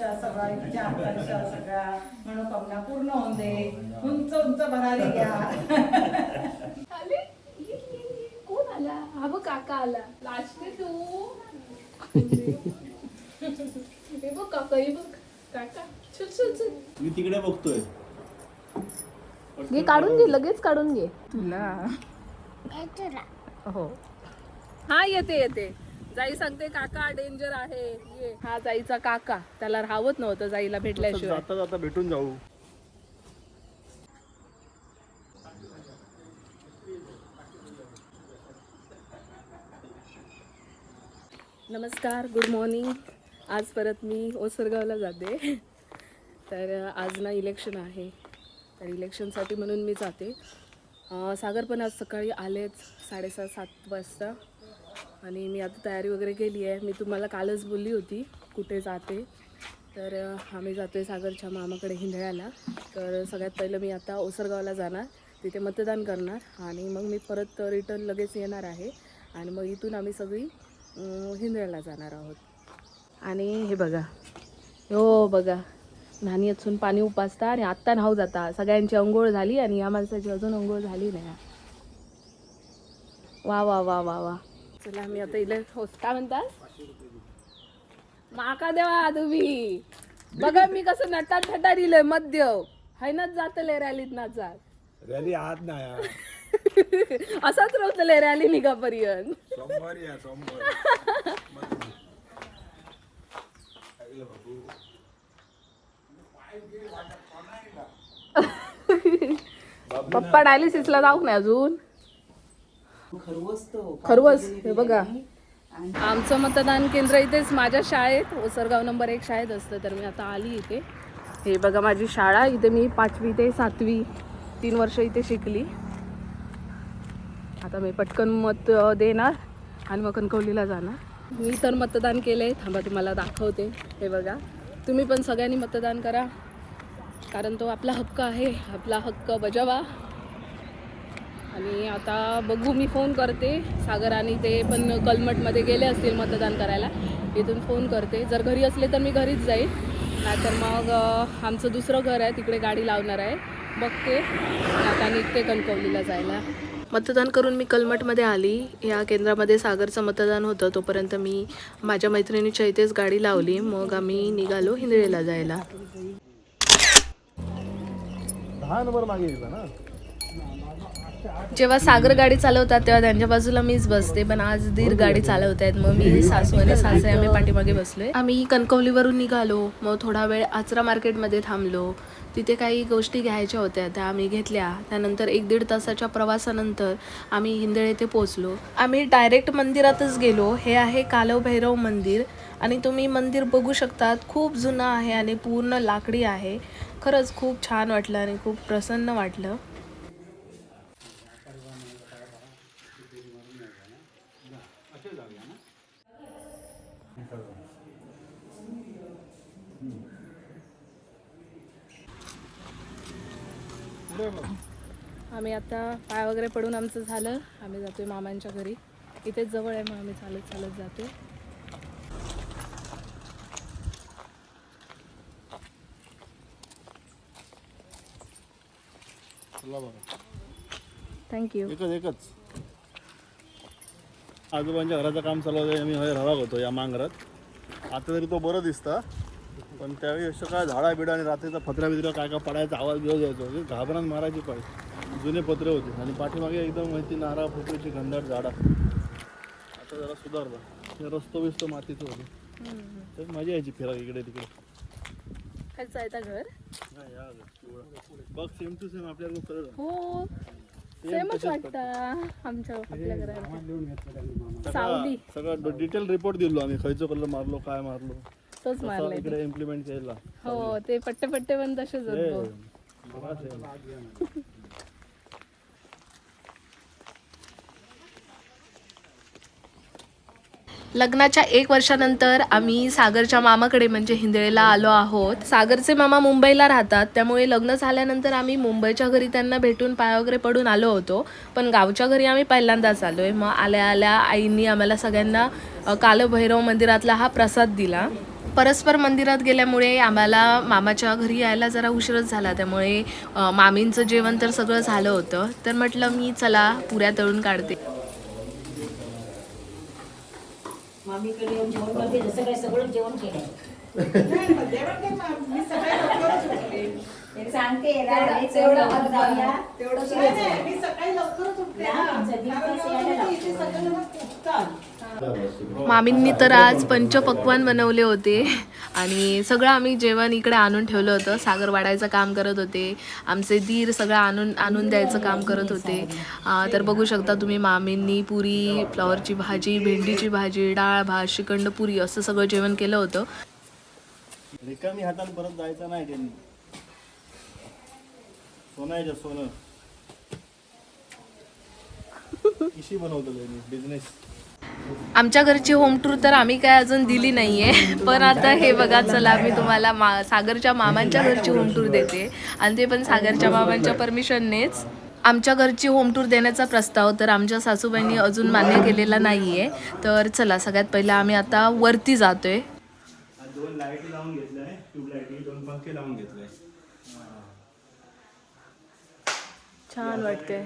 तुमच्या सगळ्या इच्छा आकांक्षा सगळ्या मनोकामना पूर्ण होऊन दे. उंच उंच भरारी घ्या. आले कोण आला? हा बघ काका आला. लाजते तू. हे बघ काका, हे बघ काका. चल चल चल. मी तिकडे बघतोय. घे काढून घे, लगेच काढून घे. तुला हो. हा येते येते. जाई सांगते काका डेंजर आहे. ये. हा जाईचा काका. त्याला राहवत नव्हतं जाईला भेटल्याशिवाय. जाता जाता भेटून जाऊ. नमस्कार, गुड मॉर्निंग. आज परत मी ओसरगावला जाते. तर आज ना इलेक्शन आहे, तर इलेक्शनसाठी म्हणून मी जाते. सागर पण आज सकाळी आलेच 6:30-7 वाजता आणि मी आता तयारी वगैरे केली आहे. मी तुम्हाला कालच बोलली होती कुठे जाते. तर आम्ही जातो आहे सागरच्या मामाकडे हिंदळ्याला. तर सगळ्यात पहिलं मी आता ओसरगावला जाणार, तिथे मतदान करणार आणि मग मी परत रिटर्न लगेच येणार आहे आणि मग इथून आम्ही सगळी हिंदळ्याला जाणार आहोत. आणि हे बघा, हो बघा, नाणी असून पाणी उपासता आणि आत्ता न्हाऊ जाता. सगळ्यांची अंघोळ झाली आणि या माणसाची अजून अंघोळ झाली नाही. वा वा वा वा वा. चला मी आता इले काय म्हणतात माका देवा तुम्ही. बघा मी कसं नटात थटा दिलंय मध्य हैनाच जातले रॅलीत नाचात. रॅली आत नाही. असाच राहतले रॅली निघापर्यंत. सोमवारी या सोमवार. पप्पा डायलिसिसला जाऊ नाही अजून. खरवस हे बघा, आमचं मतदान केंद्र इथेच माझ्या शाळेत ओसरगाव नंबर 1 शाळेत असतं. तर मी आता आली इथे. हे बघा माझी शाळा. इथे मी 5वी ते 7वी 3 वर्ष इथे शिकली. आता मी पटकन मत देणार आणि मग कणकवलीला जाणार. मी तर मतदान केलं आहे. थांबा तुम्हाला दाखवते. हे बघा, तुम्ही पण सगळ्यांनी मतदान करा, कारण तो आपला हक्क आहे. आपला हक्क बजावा. आणि आता बघू, मी फोन करते. सागर आणि ते पण कलमटमध्ये गेले असतील मतदान करायला. इथून फोन करते. जर घरी असले तर मी घरीच जाईल, नाहीतर मग आमचं दुसरं घर आहे तिकडे गाडी लावणार आहे, बघते. आता निघते कणकवलीला जायला. मतदान करून मी कलमटमध्ये आली. या केंद्रामध्ये सागरचं मतदान होतं. तोपर्यंत मी माझ्या मैत्रिणीच्या इथेच गाडी लावली. मग आम्ही निघालो हिंदळेला जायला. 10 नंबर मागे गेला ना. जेव्हा सागर गाडी चालवतात तेव्हा त्यांच्या बाजूला मीच बसते, पण आज दीर गाडी चालवत आहेत. मग मी सासू आणि सासरे आम्ही पाठीमागे बसलोय. आम्ही कणकवलीवरून निघालो. मग थोडा वेळ आचरा मार्केटमध्ये थांबलो. तिथे काही गोष्टी घ्यायच्या होत्या, त्या आम्ही घेतल्या. त्यानंतर 1-1.5 तासाच्या प्रवासानंतर आम्ही हिंदळे येथे पोहोचलो. आम्ही डायरेक्ट मंदिरातच गेलो. हे आहे कालभैरव मंदिर आणि तुम्ही मंदिर बघू शकतात. खूप जुनं आहे आणि पूर्ण लाकडी आहे. खरंच खूप छान वाटलं आणि खूप प्रसन्न वाटलं. आम्ही आता पाय वगैरे पडून आमचं झालं. आम्ही जातोय मामांच्या घरी. इथेच जवळ आहे, मग आम्ही चालत चालत जातोय. थँक्यू. एकच आजोबांच्या घराचं काम चालू आहे. आम्ही राहत होतो या मांगरात. आता तरी तो बरं दिसता, पण त्यावेळी असं काय झाडा बिडा आणि रात्रीचा फत्र्या बित्र्या काय काय पडायचा आवाज घेऊन जायचो. घाबरान मारायची पाहिजे. जुने पत्रे होते आणि पाठीमागे एकदम माहिती नारळ फुटूची घनदाट झाडा. आता जरा सुधारला. रस्तो बिस्तो मातीचं होतं. तर मजा यायची फिरा इकडे तिकडे. काय जायचं घर? बघ सेम टू सेम आपल्या हो, सेमच वाटतं आमच्या आपल्या घरात. सावली सगळं डिटेल रिपोर्ट दिलो आम्ही. खयचो कलर मारलो, काय मारलो, तोच मारलाय इकडे इम्प्लिमेंट केला. हो, ते पट्टे पट्टे पण तसेच होतो. लग्नाच्या 1 वर्षानंतर आम्ही सागरच्या मामाकडे म्हणजे हिंदळेला आलो आहोत. सागरचे मामा मुंबईला राहतात, त्यामुळे लग्न झाल्यानंतर आम्ही मुंबईच्या घरी त्यांना भेटून पाय वगैरे पडून आलो होतो. पण गावच्या घरी आम्ही पहिल्यांदाच आलो आहे. मग आल्या आल्या आईंनी आम्हाला सगळ्यांना कालभैरव मंदिरातला हा प्रसाद दिला. परस्पर मंदिरात गेल्यामुळे आम्हाला मामाच्या घरी यायला जरा उशीरच झाला, त्यामुळे मामींचं जेवण तर सगळं झालं होतं. तर म्हटलं मी चला पुऱ्या तळून काढते. मामीकडे येऊन जेवण करते, जसं काय सगळं जेवण केलं. मी सकाळी लवकरच उठले. एक सांगते मी सकाळी लवकरच उठले ना. कारण इथे सगळेजण उठतात. मामींनी तर आज पंचपक्वान्न बनवले होते आणि सगळं आम्ही जेवण इकडे आणून ठेवलं होतं. सागर वाढायचं काम करत होते, आमचे दीर सगळं आणून द्यायचं काम करत होते. तर बघू शकता तुम्ही, मामींनी पुरी, फ्लॉवरची भाजी, भेंडीची भाजी, डाळ भात, श्रीखंड, पुरी असं सगळं जेवण केलं होतं. रिकामी हाताने परत जायचं नाही त्यांनी. सोनं सोनं किशी बनवतो बिझनेस. आमच्या घरची होम टूर तर आम्ही काय अजून दिली नाहीये, पण आता हे बघा, चला मी तुम्हाला सागरच्या मामांच्या घरची होम टूर देते, आणि ते पण सागरच्या मामांच्या परमिशननेच. आमच्या घरची होम टूर देण्याचा प्रस्ताव तर आमच्या सासूबाईंनी अजून मान्य केलेला नाहीये. तर चला, सगळ्यात पहिला आम्ही आता वरती जातोय. 2 लाईटी लावून घेतलाय, ट्यूबलाईटी, 2 पंखे लावून घेतलाय. छान वाटते.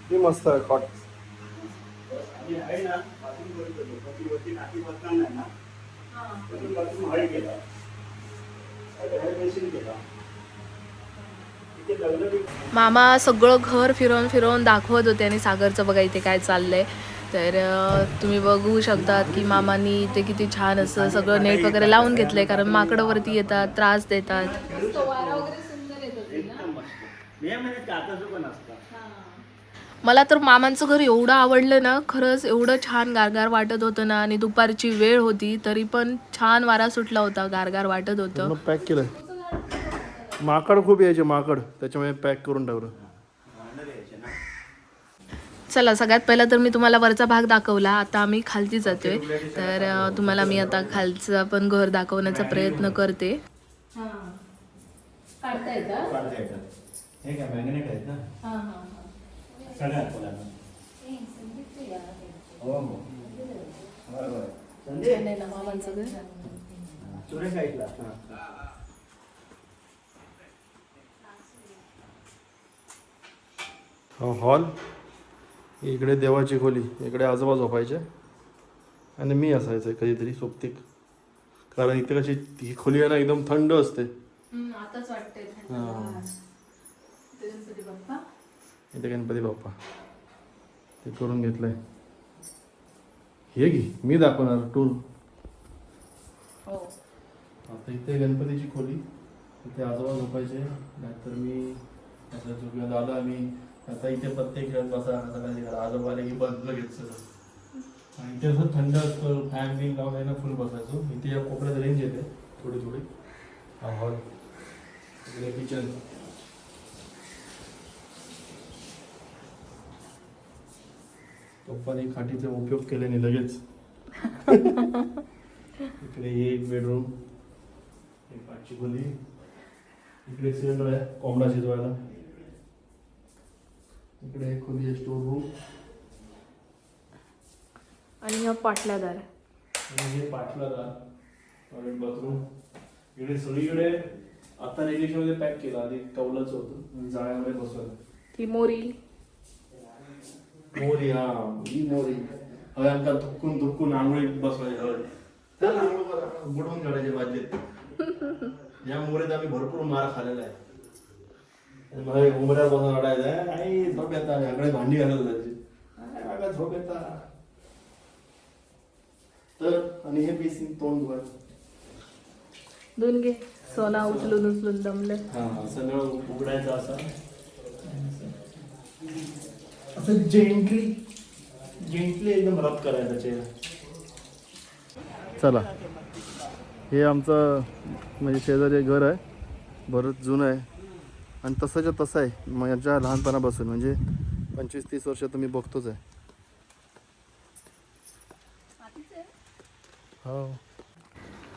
ती मस्त आहे कॉट. मामा सगळं घर फिरवून दाखवत होते आणि सागरचं बघा इथे काय चाललंय. तर तुम्ही बघू शकतात की मामांनी इथे किती छान असं सगळं नेट वगैरे लावून घेतलंय, कारण माकडं वरती येतात, त्रास देतात. मला तर मामांचं घर एवढं आवडलं ना, खरंच एवढं छान गारगार वाटत होतं ना. आणि दुपारची वेळ होती तरी पण छान वारा सुटला होता, गारगार वाटत होतं. पॅक केलं. माकड खूप यायचे, माकड, त्याच्यामुळे पॅक करून ठेवलं. चला, सगळ्यात पहिला तर मी तुम्हाला वरचा भाग दाखवला, आता आम्ही खालती जातोय. तर तुम्हाला मी आता खालचं पण घर दाखवण्याचा प्रयत्न करते. काढता येतात. हे काय मॅग्नेट आहेत ना. मामांचं घर. हॉल, इकडे देवाची खोली, इकडे आजोबा झोपायचे आणि मी असायचं कधीतरी सोबतीक. कारण इथे कशी ही खोली आहे ना, एकदम थंड असते. आताच वाटतंय इथे गणपती बाप्पा ते करून घेतलंय. हे घे, मी दाखवणार टूर. आता इथे गणपतीची खोली, इथे आजोबा झोपायचे, नाहीतर मी असायचो किंवा दादा. मी आता इथे पत्ते खेळत बसा, आजोबा आले की बंद घेत सगळं. आणि इथे असं थंड असतं, फॅन बिन लावून आहे ना, फुल बसायचो. इथे या कोपऱ्यात रेंज येते थोडी थोडी. हा हॉल, इकडे किचन. पप्पाने खाटीचा उपयोग केल्याने लगेच. इकडे एक बेडरूम, एक पाठची खोली, इकडे सिलेंडर आहे कोंबडा शिजवायला, इकडे एक खोली आहे स्टोर रूम, आणि हा पाटलादार. आणि हे पाटलादार टॉयलेट बाथरूम. इकडे सगळीकडे आता रेडिएशनमध्ये पॅक केलं, आधी कौलाचं होतं, जाळ्यामध्ये बसवलं. ती मोरी. मोरी, हा ही मोरी. हवे आमका धुक्कून आंघोळीत बसवायचं, त्या बुडवून काढायचे बादलीत. या मोरीत आम्ही भरपूर मार खाल्लेला आहे. मला उमऱ्यात बसून रडायचं, आई झोप येतात, सगळे भांडी घालत जायची, झोप येतात. तर आणि हे पीस तोंड दोन घे, सोना उचलून दमलं. हा, सगळं उघडायचं असं जेंटली एकदम रब करायचा चेहरा. चला, हे आमचं म्हणजे शेजारी घर आहे, बरंच जुनं आहे आणि तसंच्या तसं आहे माझ्या लहानपणापासून, म्हणजे 25-30 वर्ष तुम्ही बघतोच आहे. हो.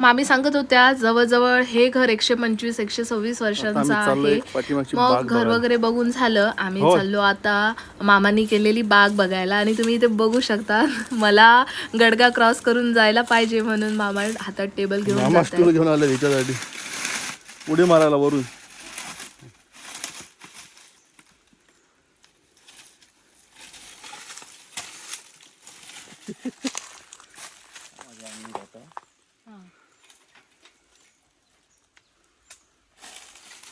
मामी सांगत होत्या जवळजवळ हे घर 125-126 वर्षांचं आता आम्ही चाललोय आहे. पाठीमागची बाग मग घर बघायला. वगैरे बघून झालं, आम्ही हो. चाललो आता मामांनी केलेली बाग बघायला. आणि तुम्ही इथे बघू शकता मला गडगा क्रॉस करून जायला पाहिजे म्हणून मामा हातात टेबल घेऊन मामा जात स्टूल घेऊन आले हिच्यासाठी उडी मारायला वरून.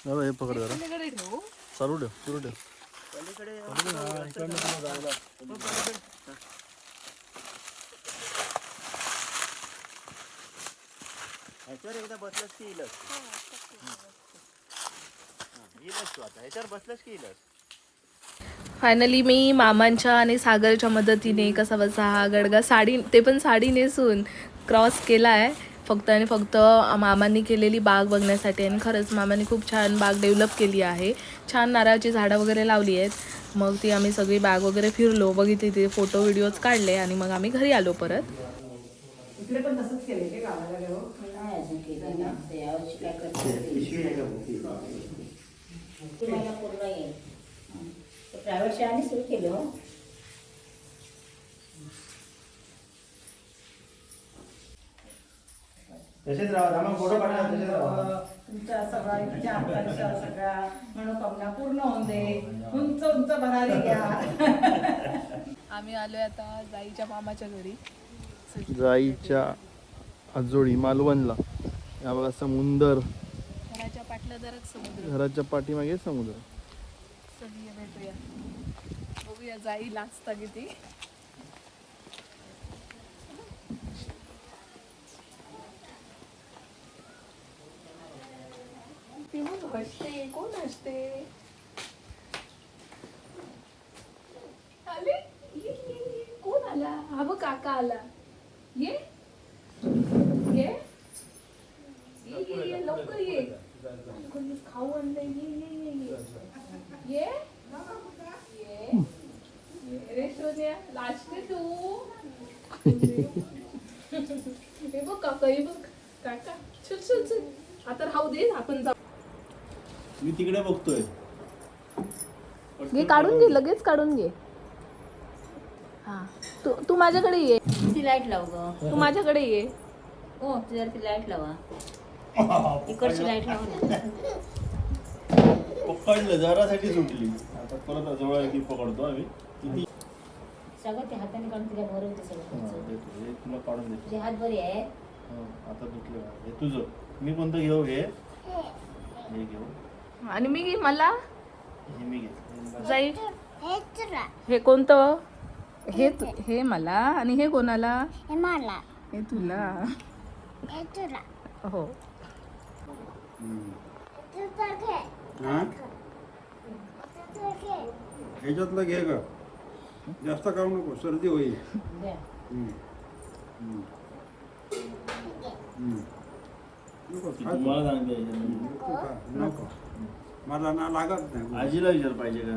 दादा हे पकड जरा, चालू ठेव, सुरू ठेव. ह्याच्यावर एकदा बसलास की येईलच. येईलच तू आता ह्याच्यावर बसलास की येईलच. फायनली मी मामांच्या आणि सागरच्या मदतीने कसा बसा हा गडगा साडी, ते पण साडी नेसून क्रॉस केला आहे फक्त आणि फक्त मामांनी केलेली बाग बघण्यासाठी. आणि खरंच मामांनी खूप छान बाग डेव्हलप केली आहे. छान नारळाची झाडं वगैरे लावली आहेत. मग ती आम्ही सगळी बाग वगैरे फिरलो, बघितली, ते फोटो व्हिडिओज काढले आणि मग आम्ही घरी आलो परत. इकडे पण तसंच केलंय ते गावाला गेलो. नाही अजून केलं ना. ते यावर्षी काय करते तुम्हाला पूर्ण येईल. प्रायव्हेट शाळाने सुरू केलं हो. तसेच राहा आम्हाला फोटो काढला तसेच राहा. तुमच्या सगळ्यांच्या आकांक्षा सगळ्या मनोकामना पूर्ण होऊन दे. उंच उंच भरारी घ्या. आम्ही आलोय आता जाईच्या मामाच्या घरी. जाईच्या आजोळी मालवणला. या बघा समुंदर, घराच्या पाठला जरा समुद्र. घराच्या पाठीमागे समुद्र. चल ये भेटूया, बघूया जाई लाजता किती. ती मग हसते, कोण हसते? आले, ये. कोण आला? हा बघ काका आला. ये ये ये लवकर ये. कोणी खाऊ आणलंय, ये ये रे सोन्या, लाजते तू. हे बघ काका, हे बघ काका. चल चल चल, आता राहू दे, आपण जाऊ. मी तिकडे बघतोय. घे, काढून घे, लगेच काढून घे. हा, तू माझ्याकडे ये. ती लाईट लाव ग. तू माझ्याकडे ये. हो ती जर ती लाईट लावा. इकडची लाईट लावा. पकडलं जरासाठी सुटली. आता परत जवळ की पकडतो आम्ही. किती सगळं ते हाताने काढून तिला भरवते सगळं. देतो, हे तुला काढून देतो. तुझे हात बरे आहे. आता दुखले. हे तुझं. मी कोणतं घेऊ? घे, हे घेऊ. आणि मी मला हे मी घे. जाई. हे कोणतं? हे मला. आणि हे कोणाला? हे तुला. हो. ह्याच्यातलं घे ग, जास्त खाऊ नको, सर्दी होईल. द्या. नको ती खा. तुम्हाला सांगते. नको खा, नको. मला ना लागत नाही. आजीला विचार पाहिजे का?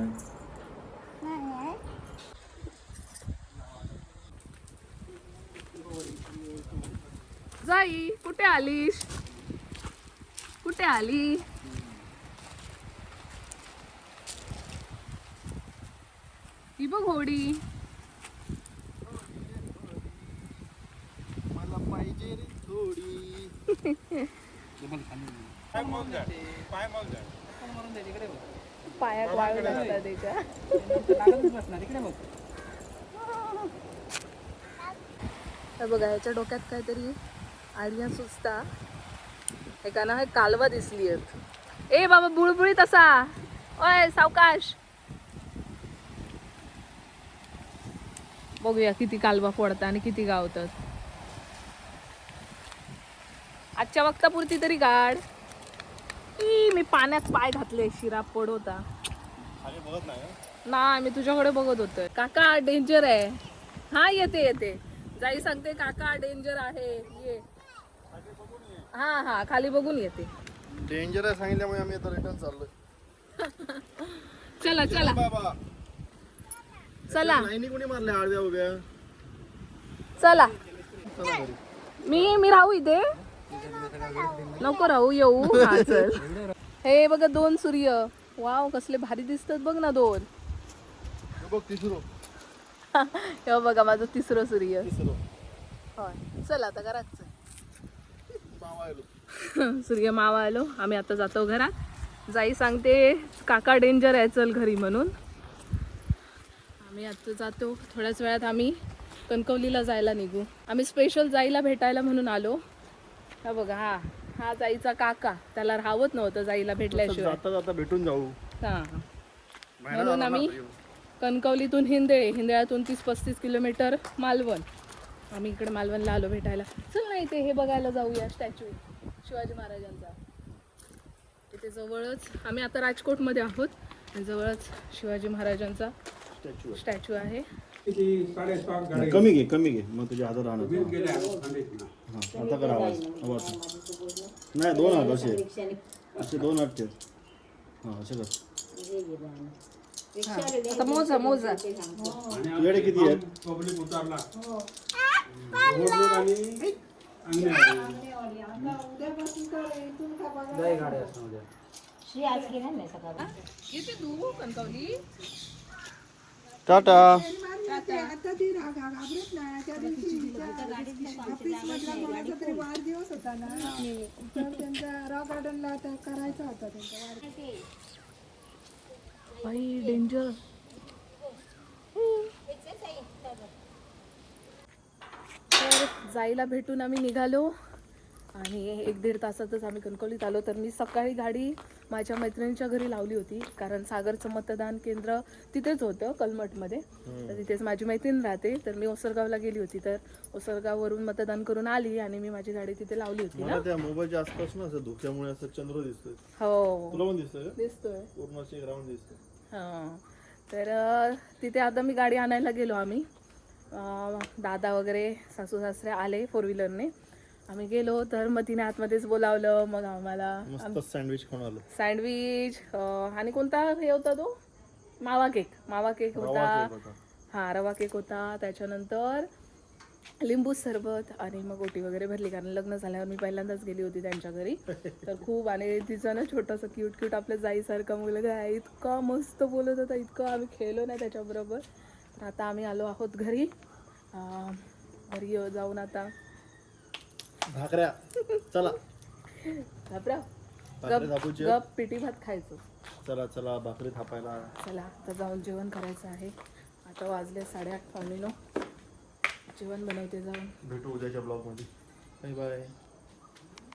जाई, कुठे आलीस? कुठे आली? ही बघ होडी. मला पाहिजे रे थोडी. पायात वाळू लागतात त्याच्या. तर बघा ह्याच्या डोक्यात काहीतरी आयडिया सुचता. एकाना हे कालवा दिसली आहेत. ए बाबा बुळबुळी तसा. ओय सावकाश. बघूया किती कालवा फोडतात आणि किती गावतात. आजच्या वक्तापुरती तरी गाड. मी पाण्यात पाय घातले, शिरा पडवता. खाली बघत नाही. ना मी तुझ्याकडे बघत होतोय. काका डेंजर आहे. हा येते येते. जाई सांगते काका डेंजर आहे, ये. हा हा, खाली बघून येते. डेंजर आहे सांगितल्यामुळे आम्ही आता रिटर्न चाललोय. चला चला बाबा चला लाईनी कोणी मारल्या आडव्या उभ्या? चला. चला घरी. मी राहू इथे. नको राहू येऊ हा चल. हे बघा 2 सूर्य. वाव कसले भारी दिसतात बघ ना 2. बघ तिसरं हे बघा माझं 3रं सूर्य. होय चल आता घरात चल. सूर्य मावा आलो. आम्ही आता जातो घरात. जाई सांगते काका डेंजर आहे चल घरी म्हणून. आम्ही आता जातो. थोड्याच वेळात आम्ही कणकवलीला जायला निघू. आम्ही स्पेशल जाईला भेटायला म्हणून आलो. हा बघा हा जाईचा काका. त्याला राहवत नव्हतं जाईला भेटल्याशिवाय. जाता जाता भेटून जाऊ. हा म्हणून आम्ही कणकवलीतून हिंदळ्यातून 30-35 किलोमीटर मालवण. आम्ही इकडे मालवणला आलो भेटायला. चल ना इथे हे बघायला जाऊया स्टॅच्यू शिवाजी महाराजांचा. इथे जवळच आम्ही आता राजकोटमध्ये आहोत. जवळच शिवाजी महाराजांचा स्टॅच्यू आहे. कमी घे मग तुझ्या हातात राहणार. गेले खांदेत ना. हा आता करा आवाज नाही 2 हात असे 2 हात ठेव. हा असे कर. आता मोजा तुझ्याकडे किती आहेत? पब्लिक उतारला निवडणूक आणि श्री आज गेला नाही सकाळी. येते तू कणकवली. टाटा. आता ती घाबरत नाही. त्या दिवशी ऑफिस मधला कोणाचा तरी वाढदिवस होता ना, तर त्यांचा रॉक गार्डनला आता करायचा होता त्यांचा वाढदिवस. बाई डेंजर. तर जायला भेटून आम्ही निघालो आणि 1-1.5 तासातच आम्ही कणकवलीत आलो. तर मी सकाळी गाडी माझ्या मैत्रिणीच्या घरी लावली होती कारण सागरचं मतदान केंद्र तिथेच होतं कलमठमध्ये. तर तिथेच माझी मैत्रीण राहते. तर मी ओसरगावला गेली होती. तर ओसरगाववरून मतदान करून आली आणि मी माझी गाडी तिथे लावली होती ना. मला त्या मोबाईलच्या आसपास ना असं धुक्यामुळे असं चंद्र दिसतोय. हो तुला पण दिसतोय का? दिसतोय. पूर्ण अशी ग्राउंड दिसतोय. हां तर तिथे आता मी गाडी आणायला गेलो आम्ही. दादा वगैरे सासू सासरे आले 4 व्हीलरने. आम्ही गेलो तर मग तिने आतमध्येच बोलावलं. मग आम्हाला मस्त सँडविच खाऊन आलो. सँडविच आणि कोणता हे होता तो मावा केक होता. हां रवा केक होता. त्याच्यानंतर लिंबू सरबत आणि मग ओटी वगैरे भरली कारण लग्न झाल्यावर मी पहिल्यांदाच गेली होती त्यांच्या घरी. तर खूप आणि तिचं ना छोटंसं क्यूट आपल्या जाईसारखा मुलगा आहे. इतका मस्त बोलत होता. इतकं आम्ही खेळलो नाही त्याच्याबरोबर. तर आता आम्ही आलो आहोत घरी. घरी जाऊन आता भाकऱ्या चला गप पिठी भात खायचं. चला भाकरी थापायला. चला आता जाऊन जेवण करायचं आहे. आता वाजले 8:30 पावणे 9. जेवण बनवते जाऊन. भेटू उद्याच्या ब्लॉग मध्ये. Bye bye.